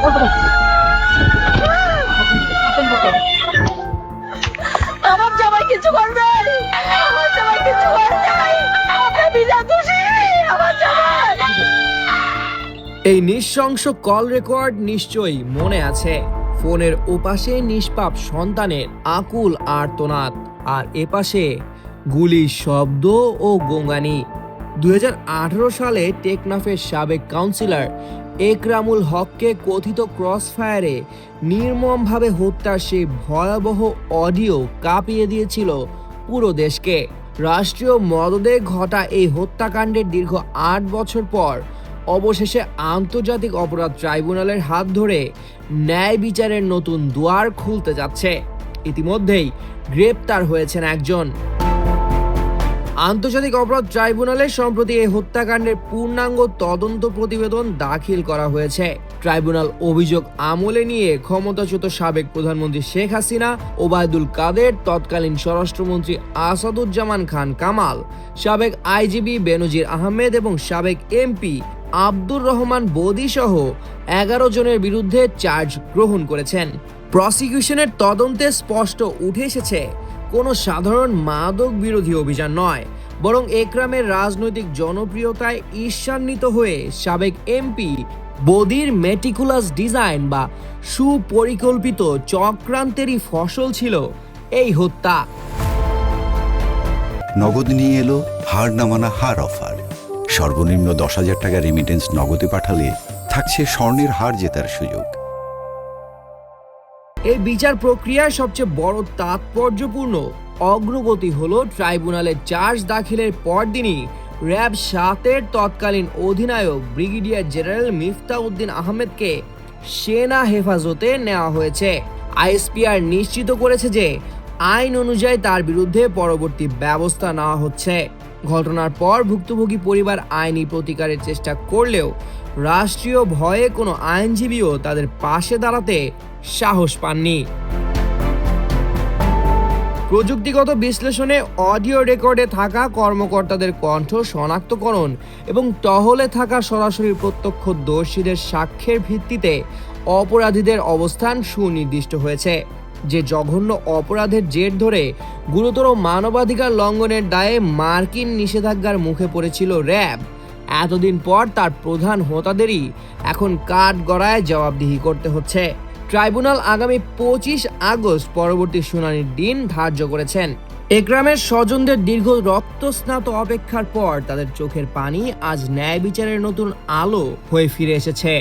আমার জামাই কিছু করবে, আমার জামাই কিছু করবে, আপনি বিনা দোষী আমার জামাই। এই নৃশংস কল রেকর্ড নিশ্চয়ই মনে আছে। ফোনের ওপাশে নিষ্পাপ সন্তানের আকুল আর্তনাদ, আর এপাশে গুলির শব্দ ও গোঙানি। 2018 সালে টেকনাফের সাবেক কাউন্সিলর একরামুল হককে কথিত ক্রসফায়ারে নির্মমভাবে হত্যার সেই ভয়াবহ অডিও কাঁপিয়ে দিয়েছিল পুরো দেশকে। রাষ্ট্রীয় মদদে ঘটা এই হত্যাকাণ্ডের দীর্ঘ 8 বছর পর অবশেষে আন্তর্জাতিক অপরাধ ট্রাইব্যুনালের হাত ধরে ন্যায় বিচারের নতুন দুয়ার খুলতে যাচ্ছে। ইতিমধ্যেই গ্রেপ্তার হয়েছেন একজন। আন্তর্জাতিক অপরাধ ট্রাইব্যুনালে সম্প্রতি এই হত্যাকাণ্ডের পূর্ণাঙ্গ তদন্ত প্রতিবেদন দাখিল করা হয়েছে। ট্রাইব্যুনাল অভিযোগ আমলে নিয়ে ক্ষমতাচ্যুত সাবেক প্রধানমন্ত্রী শেখ হাসিনা, ওবায়দুল কাদের, তৎকালীন স্বরাষ্ট্রমন্ত্রী আসাদুজ্জামান খান কামাল, সাবেক আইজিপি বেনজির আহমেদ এবং সাবেক এমপি আব্দুর রহমান বদি সহ 11 জনের বিরুদ্ধে চার্জ গ্রহণ করেছেন। প্রসিকিউশনের তদন্তে স্পষ্ট উঠে এসেছে, কোনো সাধারণ মাদক বিরোধী অভিযান নয়, বরং একরামের রাজনৈতিক জনপ্রিয়তায় ঈর্ষান্বিত হয়ে সাবেক এমপি বদির মেটিকুলাস ডিজাইন বা সুপরিকল্পিত চক্রান্তেরই ফসল ছিল এই হত্যা। নগদ নিয়ে এলো হার না মানা হার অফার। সর্বনিম্ন 10,000 টাকা রেমিটেন্স নগদে পাঠালে থাকছে স্বর্ণের হার জেতার সুযোগ। এই বিচার প্রক্রিয়ার সবচেয়ে বড় তাৎপর্যপূর্ণ অগ্রগতি হলো ট্রাইব্যুনালে চার্জ দাখিলের পরদিনই র্যাব 7-এর তৎকালীন অধিনায়ক ব্রিগেডিয়ার জেনারেল মিফতাউদ্দিন আহমেদকে সেনা হেফাজতে নেওয়া হয়েছে। আইএসপিআর নিশ্চিত করেছে যে আইন অনুযায়ী তার বিরুদ্ধে পরবর্তী ব্যবস্থা নেওয়া হচ্ছে। ঘটনার পর ভুক্তভোগী পরিবার আইনি প্রতিকারের চেষ্টা করলেও রাষ্ট্রীয় ভয়ে কোনো আইনজীবীও তাদের পাশে দাঁড়াতে সাহস পাননি। প্রযুক্তিগত বিশ্লেষণে অডিও রেকর্ডে থাকা কর্মকর্তাদের কণ্ঠ শনাক্তকরণ এবং টহলে থাকা সরাসরি প্রত্যক্ষদর্শীদের সাক্ষ্যের ভিত্তিতে অপরাধীদের অবস্থান সুনির্দিষ্ট হয়েছে। যে জঘন্য অপরাধের জের ধরে গুরুতর মানবাধিকার লঙ্ঘনের দায়ে মার্কিন নিষেধাজ্ঞার মুখে পড়েছিল র্যাব, এতদিন পর তার প্রধান হোতাদেরই এখন কাঠগড়ায় জবাবদিহি করতে হচ্ছে। ট্রাইব্যুনাল আগামী 25 আগস্ট পরবর্তী শুনানির দিন ধার্য করেছেন। একরামের স্বজনদের দীর্ঘ রক্তস্নাত অপেক্ষার পর তাদের চোখের পানি আজ ন্যায় বিচারের নতুন আলো হয়ে ফিরে এসেছে।